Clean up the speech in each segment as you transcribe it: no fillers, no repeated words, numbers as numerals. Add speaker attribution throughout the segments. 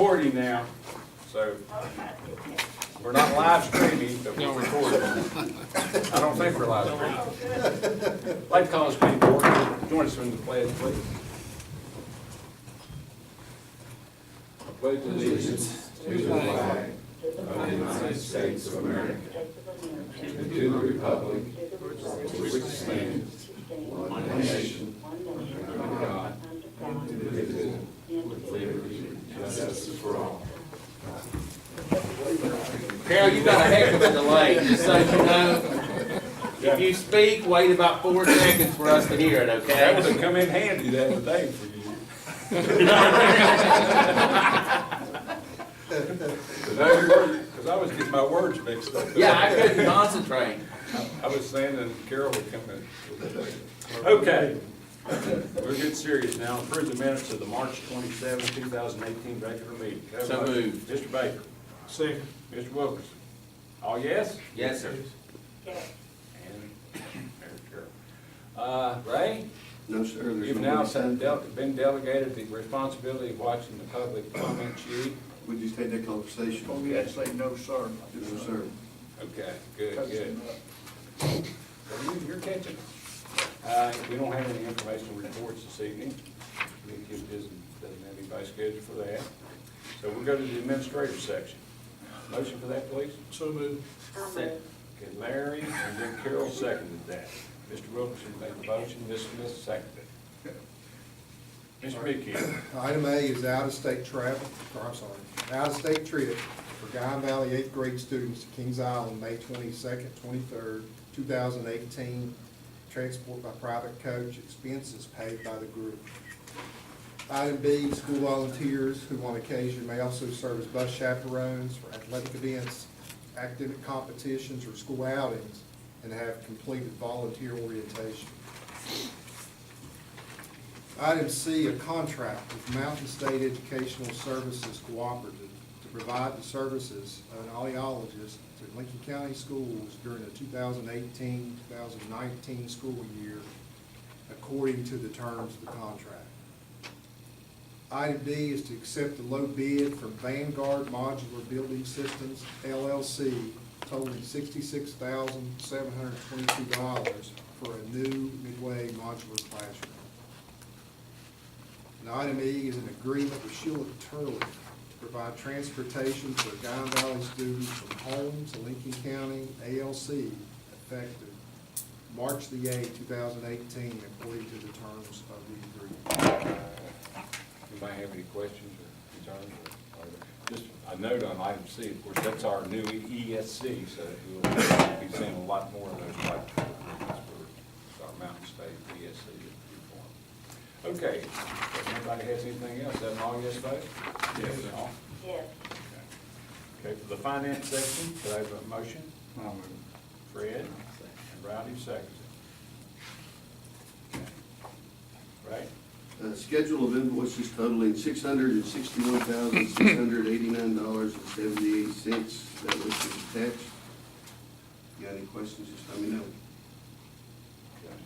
Speaker 1: recording now, so we're not live streaming, but we're recording. I don't think we're live streaming. I'd like to call this meeting to order. Join us in the pledge, please. I pledge allegiance to the flag of the United States of America and to the republic for which it stands, one nation, under God, indivisible, with liberty and justice for all.
Speaker 2: Carol, you got a heck of a delay, just so you know. If you speak, wait about 4 seconds for us to hear it,
Speaker 1: That would
Speaker 2: okay?
Speaker 1: have come in handy the other day for you. Because I was getting my words mixed up.
Speaker 2: Yeah, I couldn't concentrate.
Speaker 1: I was saying that Carol would come in. Okay, we're getting serious now. Approve the minutes of the March 27, 2018 regular meeting. Have a
Speaker 2: So
Speaker 1: motion.
Speaker 2: moved.
Speaker 1: Mr. Baker.
Speaker 3: Second.
Speaker 1: Mr. Wilkerson. All yes?
Speaker 2: Yes, sir.
Speaker 1: And there's Carol. Ray?
Speaker 4: No, sir, there's
Speaker 1: You've
Speaker 4: no
Speaker 1: now
Speaker 4: one.
Speaker 1: been delegated the responsibility of watching the public comment sheet.
Speaker 4: Would you take that conversation?
Speaker 3: Oh, yeah, say no, sir.
Speaker 4: No, sir.
Speaker 1: Okay, good,
Speaker 3: Cuts
Speaker 1: good.
Speaker 3: him up.
Speaker 1: So you're catching. We don't have any informational reports this evening. Nick doesn't have anybody scheduled for that. So we'll go to the administrative section. Motion for that, please?
Speaker 3: So moved.
Speaker 2: Second.
Speaker 1: Okay, Larry, and then Carol seconded that. Mr. Wilkerson made the motion, Ms. Smith seconded. Mr. McKee.
Speaker 5: Item A is out-of-state travel, or I'm sorry, out-of-state trip for Guy Valley 8th grade students to Kings Island, May 22nd, 23rd, 2018. Transport by private coach, expenses paid by the group. Item B, school volunteers who on occasion may also serve as bus chaperones for athletic events, academic competitions, or school outings, and have completed volunteer orientation. Item C, a contract with Mountain State Educational Services Cooperative to provide the services of an audiologist to Lincoln County schools during the 2018-2019 school year, according to the terms of the contract. Item D is to accept the low bid from Vanguard Modular Building Systems, LLC, totaling $66,722 for a new Midway modular classroom. And item E is an agreement with Sheila Turley to provide transportation for Guy Valley students from home to Lincoln County, ALC, effective March the 8th, 2018, according to the terms of the agreement.
Speaker 1: Anybody have any questions or concerns? Or just a note on item C, of course, that's our new ESC, so we'll be seeing a lot more of those types of agreements for our Mountain State ESC reform. Okay, if anybody has anything else, is that an all yes vote? Yes. All?
Speaker 6: Yes.
Speaker 1: Okay, for the finance section, could I have a motion? I'll move. Fred? And Rowdy seconds it. Okay. Right?
Speaker 4: Schedule of invoices totaling $661,689.78. That list is attached. If you got any questions, just let me know.
Speaker 1: Okay.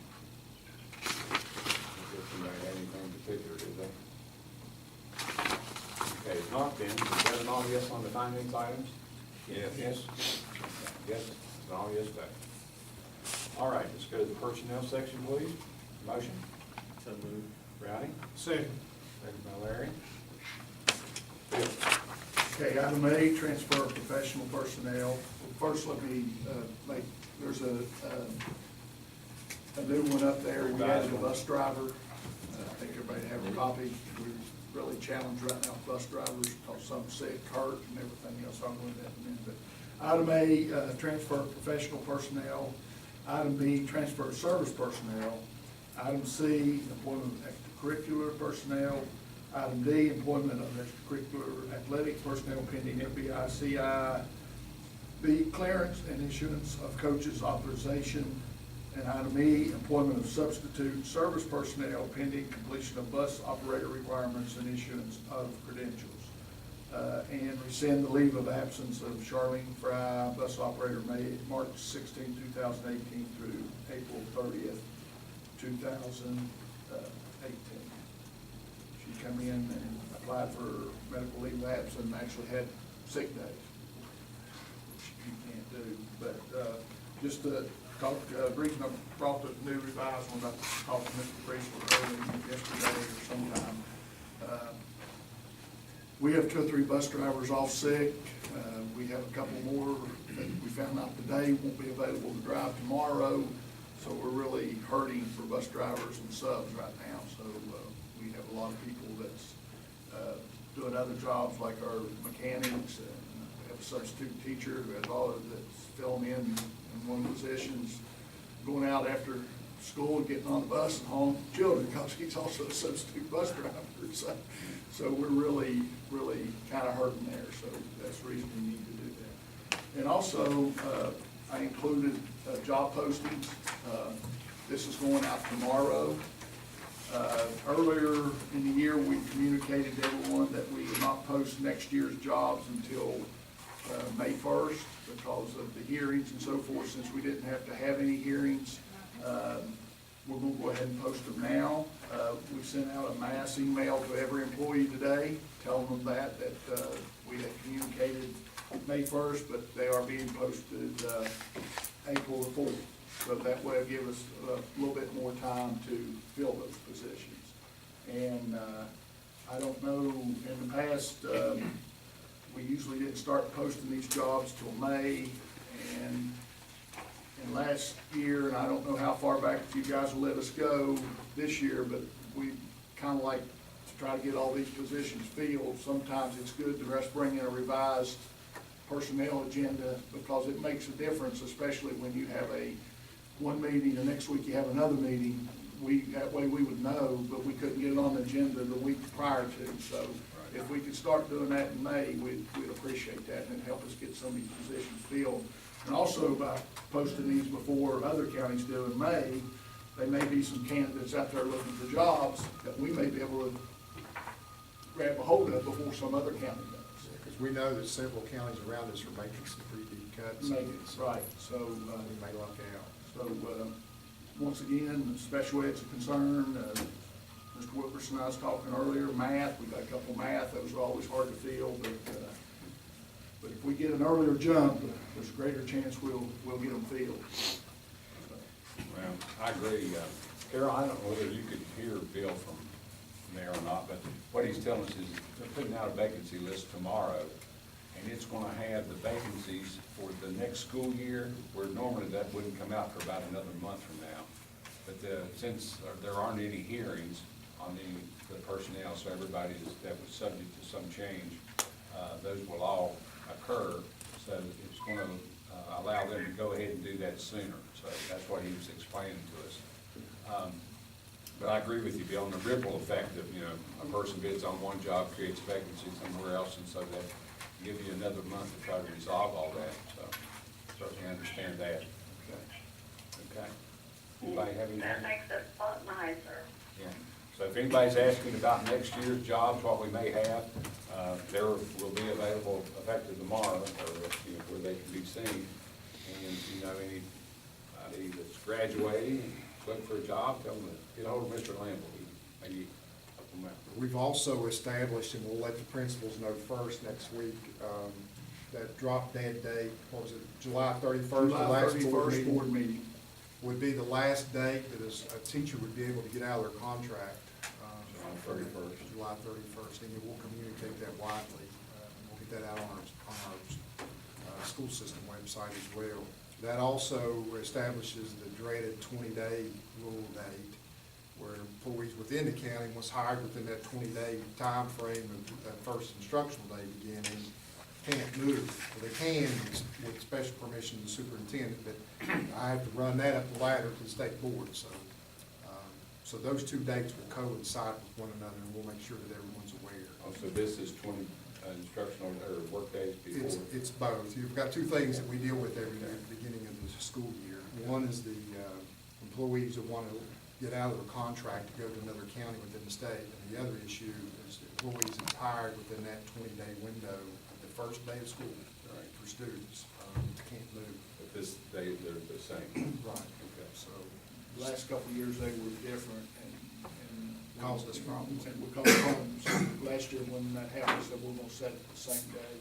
Speaker 1: Somebody have anything in particular, do they? Okay, if not, then, is that an all yes on the finance items? Yes. Yes? Yes, it's an all yes vote. All right, let's go to the personnel section, please. Motion? So moved. Rowdy?
Speaker 3: Second.
Speaker 1: Second by Larry.
Speaker 3: Okay, item A, transfer of professional personnel. First, let me there's a new one up there. We added a bus driver. I think everybody have a copy. We're really challenged right now with bus drivers because some sick, hurt, and everything else. I'll go into that in a minute. But item A, transfer of professional personnel. Item B, transfer of service personnel. Item C, employment of extracurricular personnel. Item D, employment of extracurricular athletic personnel pending FBI, CI, B, clearance and issuance of coaches authorization. And item E, employment of substitute service personnel pending completion of bus operator requirements and issuance of credentials. And rescind the leave of absence of Charlene Fry, bus operator, March 16, 2018 through April 30th, 2018. She come in and applied for medical leave of absence and actually had sick days, which you can't do. But just to talk, the reason I brought the new revised one, I talked to Mr. Priestley earlier yesterday or sometime. We have 2 or 3 bus drivers off sick. We have a couple more that we found out today won't be available to drive tomorrow. So we're really hurting for bus drivers and subs right now. So we have a lot of people that's doing other jobs like our mechanics, and we have a substitute teacher who has all that's filling in one positions, going out after school and getting on the bus and home with children, because he's also a substitute bus driver. So we're really kind of hurting there. So that's the reason we need to do that. And also, I included job postings. This is going out tomorrow. Earlier in the year, we communicated to everyone that we would not post next year's jobs until May 1st because of the hearings and so forth. Since we didn't have to have any hearings, we're going to go ahead and post them now. We sent out a mass email to every employee today, telling them that we had communicated May 1st, but they are being posted April the 4th. So that way it'll give us a little bit more time to fill those positions. And I don't know, in the past, we usually didn't start posting these jobs till May. And last year, and I don't know how far back you guys will let us go this year, but we kind of like to try to get all these positions filled. Sometimes it's good to just bring in a revised personnel agenda, because it makes a difference, especially when you have one meeting, the next week you have another meeting. That way we would know, but we couldn't get it on the agenda the week prior to. So if we could start doing that in May, we'd appreciate that, and help us get some of these positions filled. And also by posting these before other counties do in May, there may be some candidates out there looking for jobs that we may be able to grab a hold of before some other county does.
Speaker 5: Because we know that several counties around us are making some pretty deep cuts.
Speaker 3: Right, so,
Speaker 5: We may luck out.
Speaker 3: so, once again, special ed's a concern. Mr. Wilkerson and I was talking earlier, math, we got a couple math, those are always hard to fill, but if we get an earlier jump, there's a greater chance we'll get them filled.
Speaker 1: Well, I agree. Carol, I don't know whether you could hear Bill from there or not, but what he's telling us is they're putting out a vacancy list tomorrow, and it's gonna have the vacancies for the next school year, where normally that wouldn't come out for about another month from now. But since there aren't any hearings on the personnel, so everybody that was subject to some change, those will all occur. So it's gonna allow them to go ahead and do that sooner. So that's what he was explaining to us. But I agree with you, Bill, on the ripple effect of, a person bids on one job, creates a vacancy somewhere else, and so that give you another month to try to resolve all that. So certainly understand that. Okay. Anybody have anything?
Speaker 6: That makes it a lot nicer.
Speaker 1: Yeah. So if anybody's asking about next year's jobs, what we may have, there will be available effective tomorrow, or, where they can be seen. And, anybody that's graduating, looking for a job, tell them to get a hold of Mr. Lamble. Maybe help them out.
Speaker 5: We've also established, and we'll let the principals know first next week, that drop dead date, what was it, July 31st, the
Speaker 3: July
Speaker 5: last
Speaker 3: 31st board meeting.
Speaker 5: would be the last date that a teacher would be able to get out of their contract.
Speaker 1: July 31st.
Speaker 5: July 31st, and we'll communicate that widely. We'll get that out on our school system website as well. That also establishes the dreaded 20-day rule date, where employees within the county, once hired within that 20-day time frame of that first instructional day beginning, can't move. Well, they can with special permission of the superintendent, but I have to run that up the ladder to the state board. So those two dates will coincide with one another, and we'll make sure that everyone's aware.
Speaker 1: Also, this is 20 instructional or work days before.
Speaker 5: It's both. You've got two things that we deal with every year at the beginning of the school year. One is the employees that want to get out of their contract to go to another county within the state. And the other issue is employees that hired within that 20-day window of the first day of school for students can't move.
Speaker 1: But this, they're the same.
Speaker 5: Right.
Speaker 1: Okay.
Speaker 5: So,
Speaker 3: The last couple of years, they were different, and
Speaker 5: caused us problems.
Speaker 3: And we called homes last year when that happened, said we're gonna set it the same day.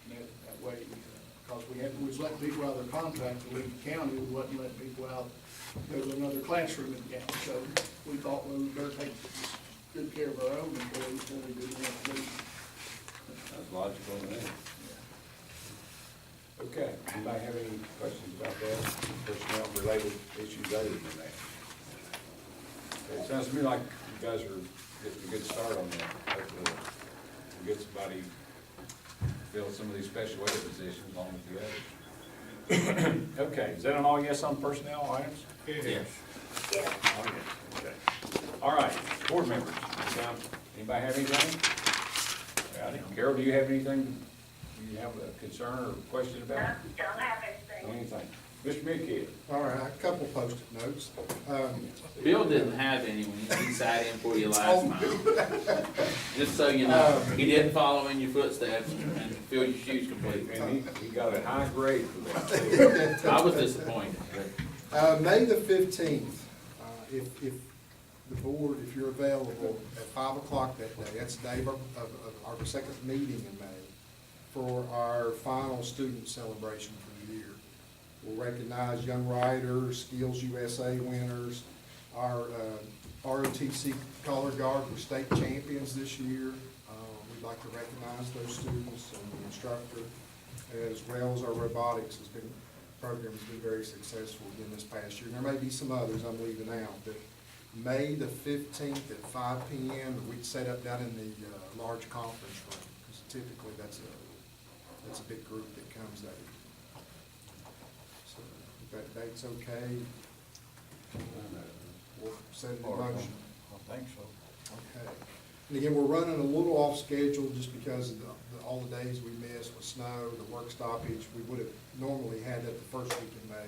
Speaker 3: And that way, because we was letting people out of their contract to leave the county, we wasn't letting people out, go to another classroom in the county. So we thought, well, we better take good care of our own employees before we do what we do.
Speaker 1: That's logical to me. Okay, anybody have any questions about that, personnel related issues other than that? Okay, it sounds to me like you guys are getting a good start on that. Hopefully we'll get somebody fill some of these special ed positions along with the others. Okay, is that on all yes on personnel items?
Speaker 2: Yes.
Speaker 6: Yes.
Speaker 1: Oh, yes, okay. All right, board members, anybody have anything? Carol, do you have anything, do you have a concern or question
Speaker 6: No,
Speaker 1: about
Speaker 6: don't have anything.
Speaker 1: anything? Mr. Midkiff?
Speaker 5: All right, a couple post-it notes.
Speaker 2: Bill didn't have any when he sat in for you last time. Just so you know, he didn't follow in your footsteps and fill your shoes completely.
Speaker 1: And he got a high grade for that, too.
Speaker 2: I was disappointed.
Speaker 5: May the 15th, if the board, if you're available, at 5 o'clock that day, that's the day of our second meeting in May, for our final student celebration for the year. We'll recognize young riders, Skills USA winners, our ROTC Color Guard were state champions this year. We'd like to recognize those students and the instructor, as well as our robotics program has been very successful again this past year. And there may be some others I'm leaving out, but May the 15th at 5 p.m., we'd set up down in the large conference room, because typically that's a big group that comes there. So if that date's okay, we'll set it in motion.
Speaker 1: I think so.
Speaker 5: Okay. And again, we're running a little off schedule just because of all the days we missed with snow, the work stoppage. We would have normally had that the first week in May,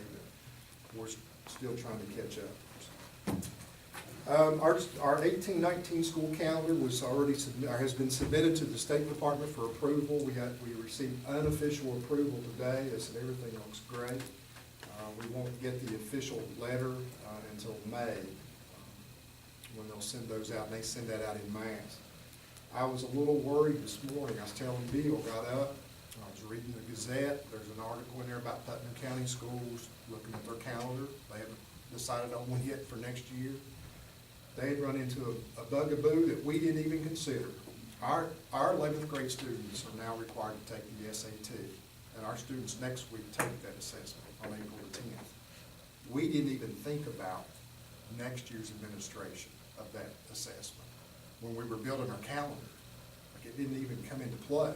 Speaker 5: but we're still trying to catch up. Our 18-19 school calendar was already has been submitted to the State Department for approval. We received unofficial approval today. They said everything looks great. We won't get the official letter until May, when they'll send those out, and they send that out in mass. I was a little worried this morning. I was telling Bill, got up, I was reading the Gazette. There's an article in there about Putnam County schools looking at their calendar. They haven't decided on one yet for next year. They had run into a bugaboo that we didn't even consider. Our 11th grade students are now required to take the SAT, and our students next week take that assessment on April the 10th. We didn't even think about next year's administration of that assessment when we were building our calendar. Like, it didn't even come into play.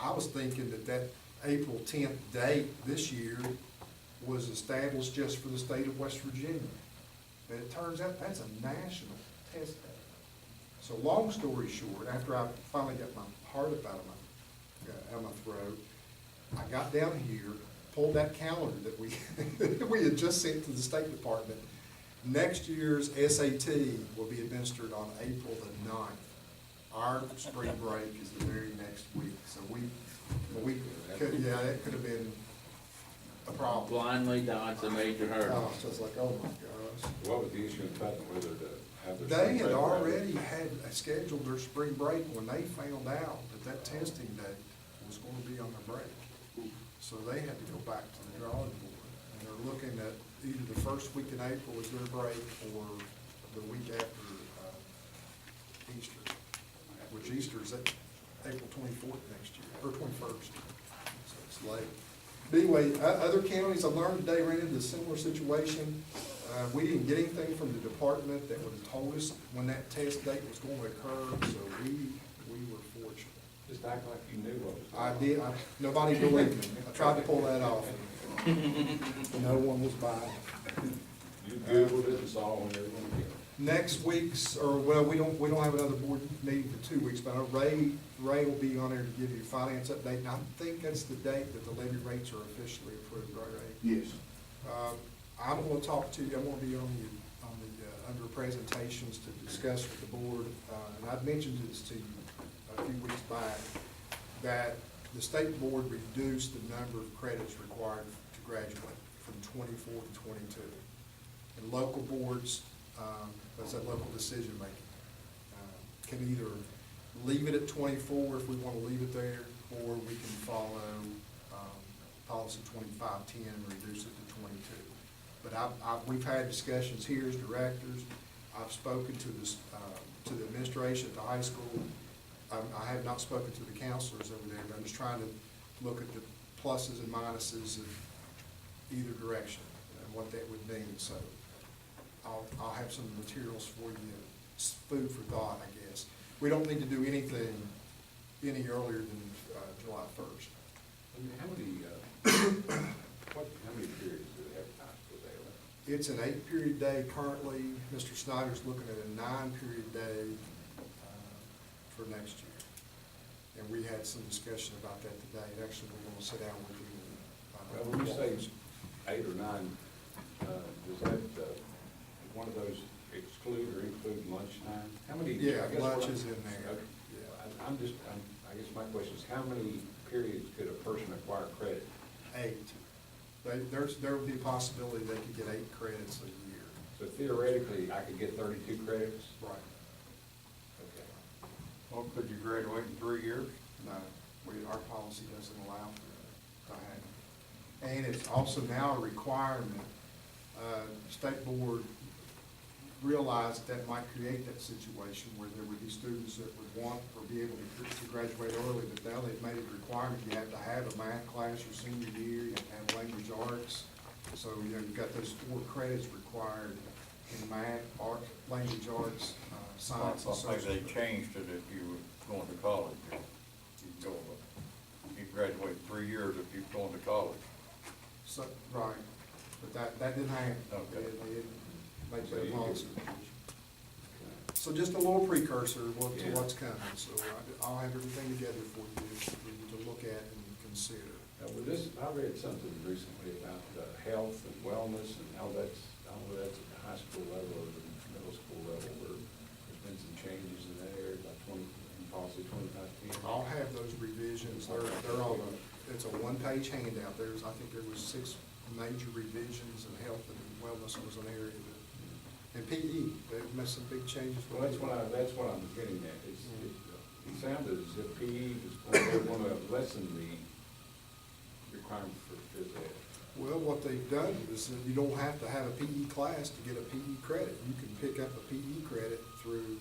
Speaker 5: I was thinking that April 10th date this year was established just for the state of West Virginia. But it turns out that's a national test day. So long story short, after I finally got my heart up out of my throat, I got down here, pulled that calendar that we had just sent to the State Department. Next year's SAT will be administered on April the 9th. Our spring break is the very next week, so that could have been a problem.
Speaker 2: Blindly dodged a major hurdle.
Speaker 5: So it's like, oh my gosh.
Speaker 1: What was the issue in Putnam, whether to have their?
Speaker 5: They
Speaker 1: spring
Speaker 5: had
Speaker 1: break or-
Speaker 5: already had scheduled their spring break when they found out that testing date was going to be on their break. So they had to go back to the drawing board, and they're looking at either the first week in April is their break, or the week after Easter, which Easter is at April 24th next year, or 21st, so it's late. But anyway, other counties I learned today ran into a similar situation. We didn't get anything from the department that would have told us when that test date was going to occur, so we were fortunate.
Speaker 1: Just act like you knew what was
Speaker 5: I
Speaker 1: going
Speaker 5: did, nobody believed me. I tried to pull that off. No one was buying.
Speaker 1: on. You Googled it and saw when everyone did.
Speaker 5: Next week's, we don't have another board meeting for 2 weeks, but I know Ray will be on there to give you a finance update, and I think that's the date that the levy rates are officially approved, right, Ray?
Speaker 4: Yes.
Speaker 5: I'm gonna talk to you, I'm gonna be on the under presentations to discuss with the board, and I've mentioned this to you a few weeks back, that the state board reduced the number of credits required to graduate from 24 to 22. And local boards, that's that local decision making, can either leave it at 24 if we want to leave it there, or we can follow policy 2510 and reduce it to 22. But we've had discussions here as directors. I've spoken to to the administration at the high school. I have not spoken to the counselors over there, but I'm just trying to look at the pluses and minuses of either direction and what that would mean. So I'll have some materials for you, food for thought, I guess. We don't need to do anything any earlier than July 1st.
Speaker 1: How many periods do they have at high school day?
Speaker 5: It's an 8-period day currently. Mr. Snyder's looking at a 9-period day for next year. And we had some discussion about that today. And actually, we're going to sit down with you.
Speaker 1: Well, when you say 8 or 9, does that, one of those exclude or include lunchtime? How many?
Speaker 5: Yeah,
Speaker 1: I guess
Speaker 5: lunch
Speaker 1: what
Speaker 5: is in there.
Speaker 1: Yeah. I guess my question is, how many periods could a person acquire credit?
Speaker 5: 8. There would be a possibility they could get 8 credits a year.
Speaker 1: So theoretically, I could get 32 credits?
Speaker 5: Right.
Speaker 1: Okay.
Speaker 7: Well, could you graduate in 3 years?
Speaker 5: No, our policy doesn't allow for that to happen. And it's also now a requirement. State board realized that might create that situation where there would be students that would want or be able to graduate early, but now they've made it a requirement. You have to have a math class your senior year, you have to have language arts. So, you've got those 4 credits required in math, art, language arts, science, and
Speaker 7: I think
Speaker 5: social.
Speaker 7: they changed it if you were going to college. You graduate in 3 years if you're going to college.
Speaker 5: So, right, but that didn't happen.
Speaker 7: Okay.
Speaker 5: They didn't make
Speaker 1: So
Speaker 5: that
Speaker 1: you
Speaker 5: policy.
Speaker 1: could-
Speaker 5: So just a little precursor to
Speaker 1: Yeah.
Speaker 5: what's coming, so I'll have everything together for you to look at and consider.
Speaker 1: Now, with this, I read something recently about health and wellness and how that's, I don't know if that's at the high school level or the middle school level, where there's been some changes in that area, like in policy 2510.
Speaker 5: I'll have those revisions, they're on it's a 1-page handout. I think there was 6 major revisions, and health and wellness was an area that, and PE, they've made some big changes.
Speaker 1: Well, that's what I'm getting at. It sounded as if PE was going to lessen the requirement for phys ed.
Speaker 5: Well, what they've done is that you don't have to have a PE class to get a PE credit. You can pick up a PE credit through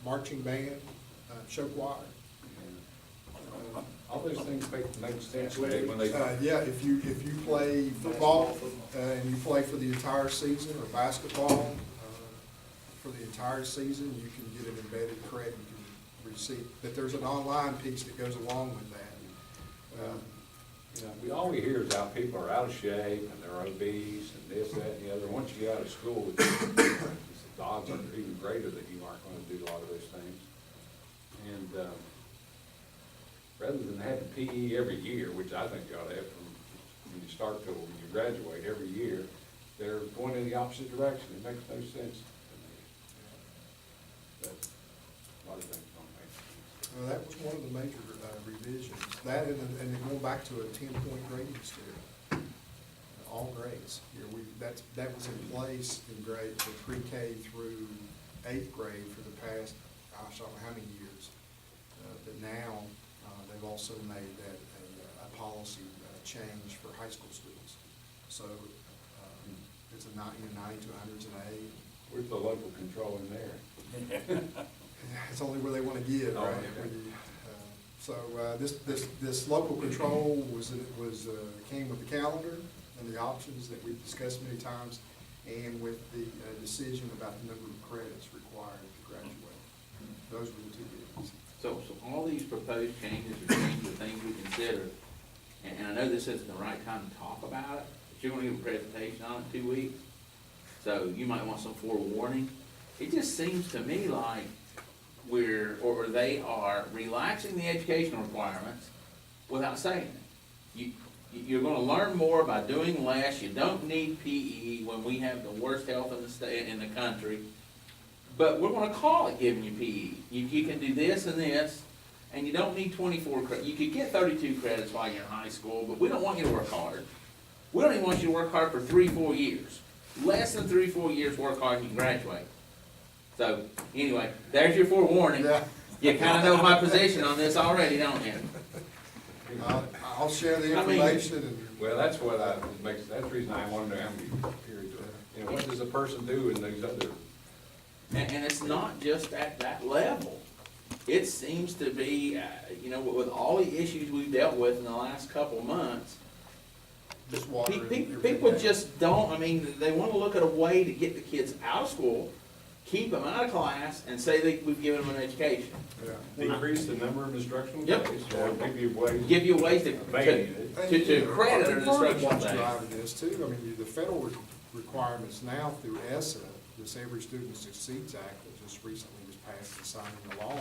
Speaker 5: marching band, show choir.
Speaker 1: And all those things make sense when they.
Speaker 5: Yeah, if you play football and you play for the entire season, or basketball for the entire season, you can get an embedded credit you can receive. But there's an online piece that goes along with that.
Speaker 1: We always hear is how people are out of shape and they're obese and this, that, and the other. Once you get out of school, the odds are even greater that you aren't going to do a lot of those things. And rather than having PE every year, which I think you ought to have from when you start till when you graduate every year, they're going in the opposite direction. It makes no sense to me. But a lot of things don't make sense.
Speaker 5: That was one of the major revisions. That and then going back to a 10-point grading scale, all grades. That was in place in grade for pre-K through 8th grade for the past, I don't know how many years. But now they've also made that a policy change for high school students. So it's a 90 to 100's an A.
Speaker 1: Where's the local control in there?
Speaker 5: It's only where they want to give,
Speaker 1: Oh,
Speaker 5: right?
Speaker 1: okay.
Speaker 5: So this local control came with the calendar and the options that we've discussed many times, and with the decision about the number of credits required to graduate. Those were the 2 reasons.
Speaker 2: So all these proposed changes are things, the things we consider, and I know this isn't the right time to talk about it, but you're gonna give a presentation on it in 2 weeks, so you might want some forewarning. It just seems to me like they are relaxing the educational requirements without saying it. You're gonna learn more by doing less. You don't need PE when we have the worst health in the state, in the country. But we're gonna call it giving you PE. You can do this and this, and you don't need 24 credits. You could get 32 credits while you're in high school, but we don't want you to work hard. We don't even want you to work hard for 3-4 years. Less than 3-4 years work hard, you can graduate. So, anyway, there's your forewarning.
Speaker 5: Yeah.
Speaker 2: You kinda know my position on this already, don't you?
Speaker 5: I'll share the
Speaker 2: I mean-
Speaker 5: information and.
Speaker 1: Well, that's what that's the reason I want to know how many periods, what does a person do in these other?
Speaker 2: And it's not just at that level. It seems to be, with all the issues we've dealt with in the last couple of months,
Speaker 5: Just water. and everything
Speaker 2: people
Speaker 5: else.
Speaker 2: just don't, they wanna look at a way to get the kids out of school, keep them out of class, and say that we've given them an education.
Speaker 5: Yeah.
Speaker 1: Decrease the number of instructional
Speaker 2: Yep.
Speaker 1: days, or maybe ways.
Speaker 2: Give you ways to
Speaker 1: Evading it.
Speaker 2: credit an
Speaker 5: Part of
Speaker 2: instructional
Speaker 5: what's
Speaker 2: day.
Speaker 5: driving this too, the federal requirements now through ESSA, this Every Student Succeeds Act that just recently was passed and signed into law.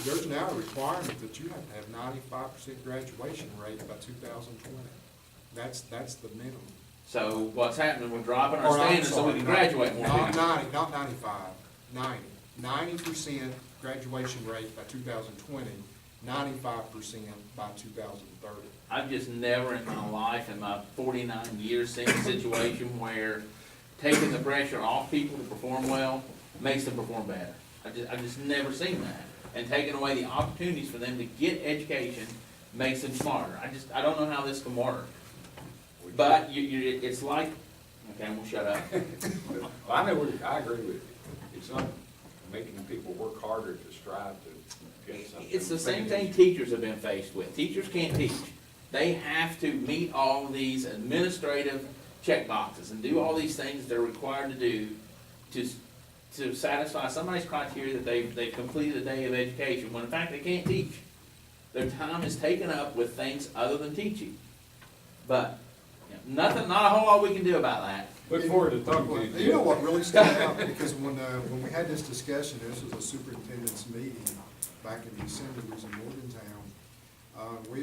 Speaker 5: There's now a requirement that you have to have 95% graduation rate by 2020. That's the minimum.
Speaker 2: So what's happening, we're dropping our
Speaker 5: Or, I'm
Speaker 2: standards so we
Speaker 5: sorry,
Speaker 2: can
Speaker 5: not-
Speaker 2: graduate more
Speaker 5: Not
Speaker 2: people.
Speaker 5: 90, not 95, 90. 90% graduation rate by 2020, 95% by 2030.
Speaker 2: I've just never in my life, in my 49 years, seen a situation where taking the pressure off people to perform well makes them perform better. I've just never seen that. And taking away the opportunities for them to get education makes them smarter. I don't know how this can work. But it's like, okay, I'm gonna shut up.
Speaker 1: Well, I know, I agree with you. It's not making people work harder to strive to get something.
Speaker 2: It's the same thing teachers have been faced with. Teachers can't teach. They have to meet all these administrative check boxes and do all these things they're required to do to satisfy somebody's criteria that they've completed a day of education, when in fact they can't teach. Their time is taken up with things other than teaching. But, not a whole lot we can do about that.
Speaker 1: Look forward to talking to you.
Speaker 5: You know what really stood out, because when we had this discussion, this was a superintendent's meeting back in December, it was in Morgantown.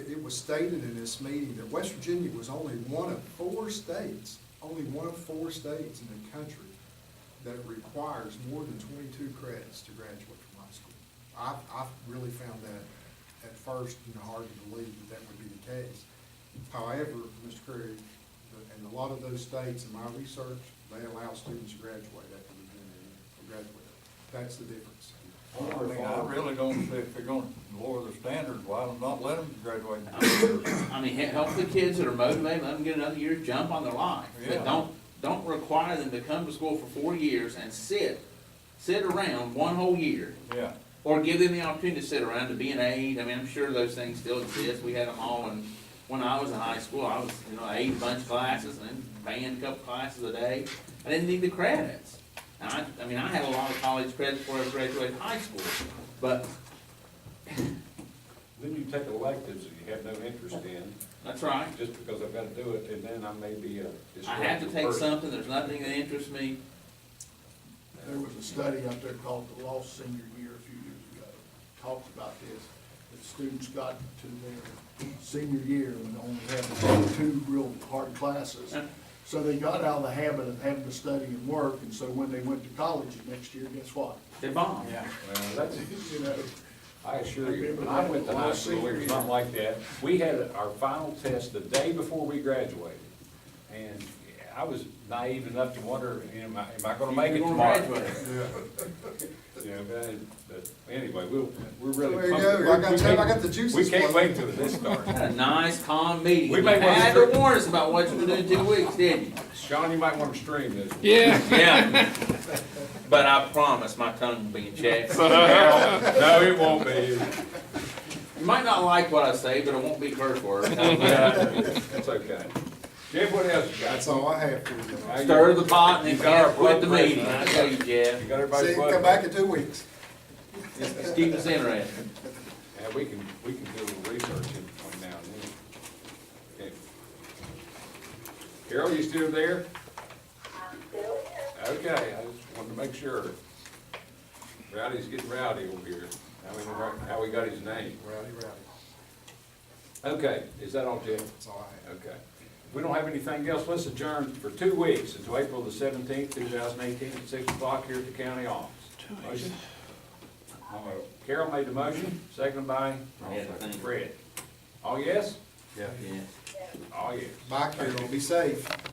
Speaker 5: It was stated in this meeting that West Virginia was only one of four states in the country that requires more than 22 credits to graduate from high school. I really found that at first, hard to believe that would be the case. However, Mr. Curry, in a lot of those states, in my research, they allow students to graduate after they've been there, graduate. That's the difference.
Speaker 7: I really don't see if they're gonna lower the standards, why not let them graduate?
Speaker 2: Help the kids that are motivated, let them get another year's jump on their life. But
Speaker 7: Yeah.
Speaker 2: don't require them to come to school for 4 years and sit around one whole year.
Speaker 7: Yeah,
Speaker 2: Or give them the opportunity to sit around to be an aide. I'm sure those things still exist. We had them all when I was in high school. I was, aide a bunch of classes and then band a couple classes a day. I didn't need the credits. And I had a lot of college credits before I graduated high school, but
Speaker 1: Then you take electives that you have no interest in,
Speaker 2: that's right.
Speaker 1: just because I've got to do it, and then I may be a
Speaker 2: I have to
Speaker 1: disruptive
Speaker 2: take
Speaker 1: person.
Speaker 2: something, there's nothing that interests me.
Speaker 3: There was a study out there called The Lost Senior Year a few years ago, talks about this, that students got to their senior year and only had 2 real hard classes. So they got out of the habit of having to study and work, and so when they went to college the next year, guess what?
Speaker 2: They bomb.
Speaker 1: Well, that's,
Speaker 3: You know,
Speaker 1: I assure you, when I went to high school, it was not like that. We had our final test the day before we graduated, and I was naive enough to wonder, am I gonna make it
Speaker 2: You're gonna
Speaker 1: tomorrow?
Speaker 2: graduate.
Speaker 1: But anyway, we're really.
Speaker 5: There you
Speaker 1: pumped.
Speaker 5: go. I got the juices
Speaker 1: We can't
Speaker 5: flowing.
Speaker 1: wait till this starts.
Speaker 2: Had a nice, calm meeting.
Speaker 1: We
Speaker 2: You
Speaker 1: may wanna
Speaker 2: had to
Speaker 1: start-
Speaker 2: warn us about what you were doing in 2 weeks, didn't you?
Speaker 1: Sean, you might want to stream this.
Speaker 2: Yeah. But I promise my tongue will be in check.
Speaker 1: No, it won't be.
Speaker 2: You might not like what I say, but it won't be curse words.
Speaker 1: That's okay. Jeff, what else you got?
Speaker 5: That's all I have for you.
Speaker 1: How you-
Speaker 2: Stir the pot and
Speaker 1: You
Speaker 2: then
Speaker 1: got our
Speaker 2: can't quit the
Speaker 1: blood
Speaker 2: meeting. I
Speaker 1: pressure.
Speaker 2: tell you, Jeff.
Speaker 1: You got everybody's
Speaker 5: See,
Speaker 1: blood
Speaker 5: come back in 2 weeks.
Speaker 2: Just keep us interested.
Speaker 1: Yeah, we can do a little research in between now and then. Okay. Carol, you still there?
Speaker 6: I'm still here.
Speaker 1: Okay, I just wanted to make sure. Rowdy's getting rowdy over here. How we got his name.
Speaker 5: Rowdy, rowdy.
Speaker 1: Okay, is that all, Jeff?
Speaker 5: That's all I have.
Speaker 1: Okay. If we don't have anything else, let's adjourn for 2 weeks until April the 17th, 2018, at 6 o'clock here at the county office. Motion? Carol made the motion, seconded by
Speaker 2: Yeah, thank you.
Speaker 1: Fred. All yes?
Speaker 7: yeah.
Speaker 2: Yeah.
Speaker 1: All yes.
Speaker 5: Bye, Carol. Be safe.